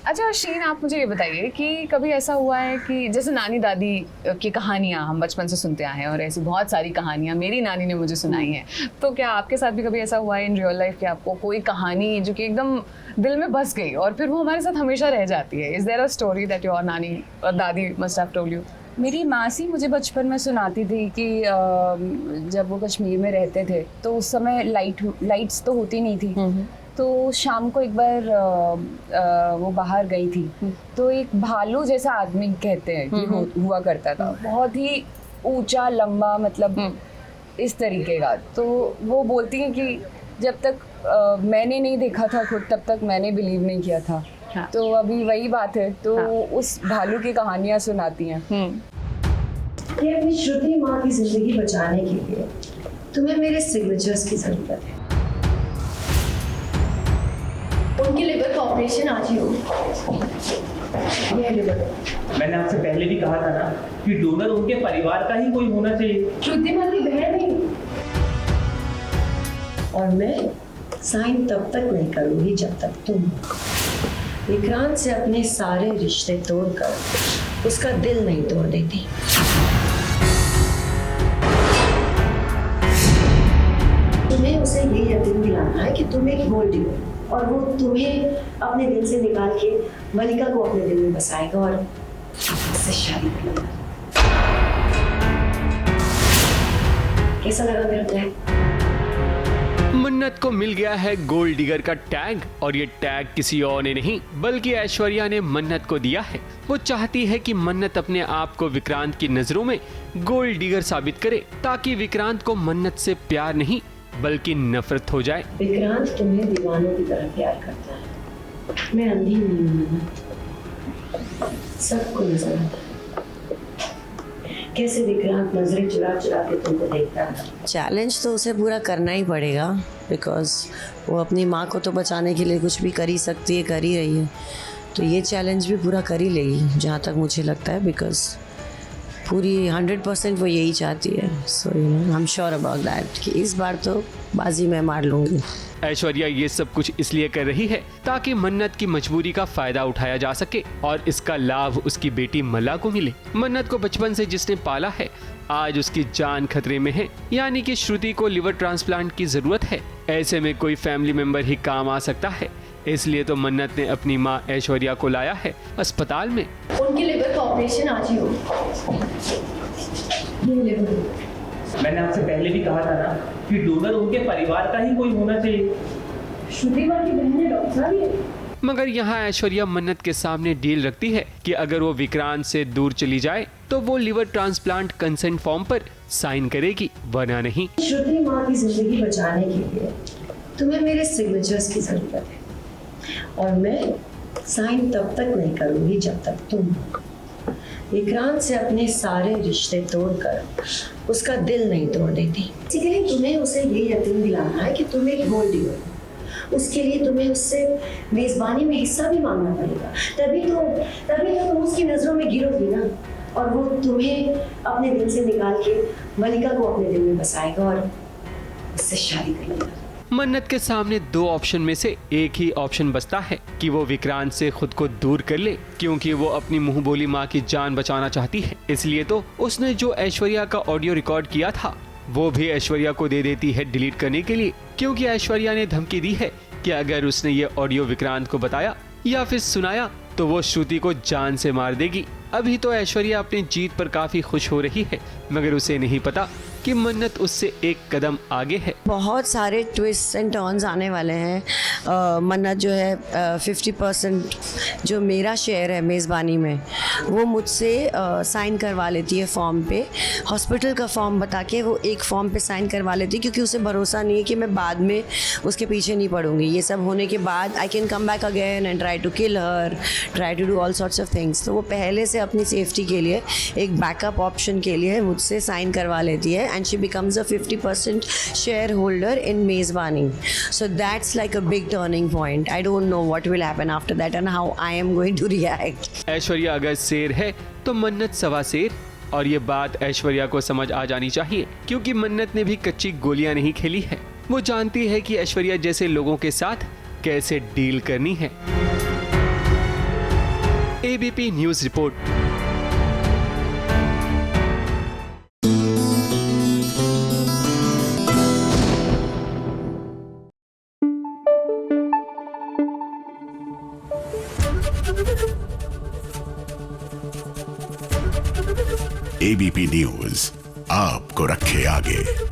अच्छा शीन, आप मुझे ये बताइए कि कभी ऐसा हुआ है कि जैसे नानी दादी की कहानियाँ हम बचपन से सुनते आए हैं और ऐसी बहुत सारी कहानियाँ मेरी नानी ने मुझे सुनाई हैं, तो क्या आपके साथ भी कभी ऐसा हुआ है इन रियल लाइफ कि आपको कोई कहानी जो कि एकदम दिल में बस गई और फिर वो हमारे साथ हमेशा रह जाती है? Is there a story that your nani और दादी मस्ट हैव टोल्ड यू? मेरी मासी मुझे बचपन में सुनाती थी कि जब वो कश्मीर में रहते थे तो उस समय लाइट्स तो होती नहीं थी। तो शाम को एक बार वो बाहर गई थी तो एक भालू जैसा आदमी कहते हैं कि हुआ करता था, बहुत ही ऊंचा लंबा, मतलब इस तरीके का। तो वो बोलती हैं कि जब तक मैंने नहीं देखा था खुद, तब तक मैंने बिलीव नहीं किया था। हाँ। तो अभी वही बात है, तो उस भालू की कहानियां सुनाती हैं। ये अपनी श्रुति माँ की जिंदगी बचाने के लिए तुम्हें मेरे सिग्नेचर्स की जरूरत है। उनकी लिवर का ऑपरेशन आज ही हो। ये लिवर। मैंने आपसे पहले भी कहा था ना कि डोनर उनके परिवार का ही कोई होना चाहिए। श्रुति माँ की बहन नहीं। और मैं साइन तब तक नहीं करूंगी जब तक तुम विक्रांत से अपने सारे रिश्ते तोड़कर उसका दिल नहीं तोड़ देती। तुम्हें उसे ये यकीन दिलाना है कि तुम एक गोल्ड डिगर, और वो तुम्हें अपने दिल से निकाल के मलिका को अपने दिल में बसाएगा और उससे शादी करेगा। कैसा लगा मेरा प्लान? मन्नत को मिल गया है गोल्ड डिगर का टैग, और ये टैग किसी और ने नहीं बल्कि ऐश्वर्या ने मन्नत को दिया है। वो चाहती है कि मन्नत अपने आप को विक्रांत की नजरों में गोल्ड डिगर साबित करे ताकि विक्रांत को मन्नत से प्यार नहीं बल्कि नफरत हो जाए। विक्रांत तुम्हें दीवानों की तरह प्यार करता है, मैं अंधी नहीं हूँ, सबको नजर आता है कैसे विक्रांत नजरें चुरा चुरा के तुमको देखता है। चैलेंज तो उसे पूरा करना ही पड़ेगा, बिकॉज वो अपनी माँ को तो बचाने के लिए कुछ भी कर ही सकती है, कर ही रही है, तो ये चैलेंज भी पूरा कर ही लेगी जहाँ तक मुझे लगता है, बिकॉज पूरी 100% वो यही चाहती है। So you know I am sure about that कि इस बार तो बाजी मैं मार लूँगी। ऐश्वर्या ये सब कुछ इसलिए कर रही है ताकि मन्नत की मजबूरी का फायदा उठाया जा सके और इसका लाभ उसकी बेटी मला को मिले। मन्नत को बचपन से जिसने पाला है आज उसकी जान खतरे में है, यानी कि श्रुति को लिवर ट्रांसप्लांट की जरूरत है। ऐसे में कोई फैमिली मेंबर ही काम आ सकता है, इसलिए तो मन्नत ने अपनी माँ ऐश्वर्या को लाया है अस्पताल में। उनकी लिवर का ऑपरेशन आज ही हो। ये लिवर। मैंने आपसे पहले भी कहा था ना कि डोनर उनके परिवार का ही कोई होना चाहिए। श्रुति माँ की बहन है, डॉक्टर साहब ये। मगर यहाँ ऐश्वर्या मन्नत के सामने डील रखती है कि अगर वो विक्रांत से दूर चली जाए तो वो लिवर ट्रांसप्लांट कंसेंट फॉर्म पर साइन करेगी, वरना नहीं। श्रुति माँ की जिंदगी बचाने के लिए तुम्हें मेरे सिग्नेचर्स की जरूरत है, और मैं साइन तब तक नहीं करूंगी जब तक तुम विक्रांत से अपने सारे रिश्ते तोड़कर उसका दिल नहीं तोड़ देती। बेसिकली तुम्हें उसे ये यकीन दिलाना है कि तुम एक गोल्ड डिगर हो। उसके लिए तुम्हें उससे मेजबानी में हिस्सा भी मांगना पड़ेगा, तभी तो तुम उसकी नजरों में गिरोगी ना, और वो तुम्हें अपने दिल से निकाल के मलिका को अपने दिल में बसाएगा और उससे शादी करेगा। मन्नत के सामने दो ऑप्शन में से एक ही ऑप्शन बचता है कि वो विक्रांत से खुद को दूर कर ले, क्योंकि वो अपनी मुंह बोली माँ की जान बचाना चाहती है। इसलिए तो उसने जो ऐश्वर्या का ऑडियो रिकॉर्ड किया था वो भी ऐश्वर्या को दे देती है डिलीट करने के लिए, क्योंकि ऐश्वर्या ने धमकी दी है कि अगर उसने ये ऑडियो विक्रांत को बताया या फिर सुनाया तो वो श्रुति को जान से मार देगी। अभी तो ऐश्वर्या अपनी जीत पर काफी खुश हो रही है, मगर उसे नहीं पता कि मन्नत उससे एक कदम आगे है। बहुत सारे ट्विस्ट एंड टर्न्स आने वाले हैं। मन्नत जो है 50% जो मेरा शेयर है मेज़बानी में वो मुझसे साइन करवा लेती है फॉर्म पे, हॉस्पिटल का फॉर्म बता के वो एक फॉर्म पे साइन करवा लेती है, क्योंकि उसे भरोसा नहीं है कि मैं बाद में उसके पीछे नहीं पड़ूंगी। ये सब होने के बाद I can come back again and try to kill her, try to do all sorts of things. तो वो पहले से अपनी सेफ्टी के लिए एक बैकअप ऑप्शन के लिए मुझसे साइन करवा लेती है and she becomes a 50% shareholder in Mezbani. So that's like a big turning point. I don't know what will happen after that and how I am going to react. Aishwarya अगर शेर है तो मन्नत सवा शेर, और ये बात ऐश्वर्या को समझ आ जानी चाहिए, क्योंकि मन्नत ने भी कच्ची गोलियां नहीं खेली है। वो जानती है कि ऐश्वर्या जैसे लोगों के साथ कैसे डील करनी है। ABP news report. ABP news आपको रखे आगे।